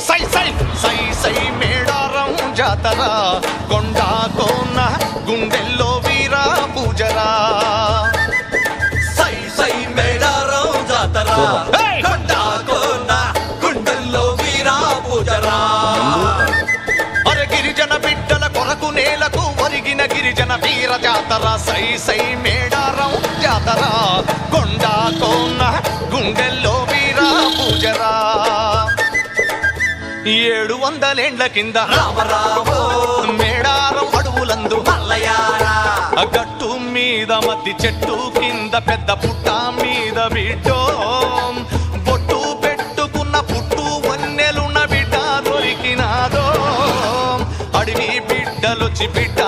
సై సై సై సై మేడారం జాతర కొండ కోన గుండెల్లో వీరా పూజరా సై సై మేడారం జాతర కొండ కోన గుండెల్లో వీరా పూజరా అరే గిరిజన బిడ్డల కొరకు నేలకు ఒరిగిన గిరిజన వీర జాతర సై సై మేడారం జాతర కొండ కోన గుండెల్లో వీరా పూజరా 700 ఏండ్ల కింద రామరామో మేడారం అడవులందు మల్లయారా గట్టు మీద మద్ది చెట్టు కింద పెద్ద పుట్ట మీద బిడ్డో బొట్టు పెట్టుకున్న పుట్టు వన్నెలున్న బిడ్డ దొరికినాదో అడవి బిడ్డలొచ్చి బిడ్డ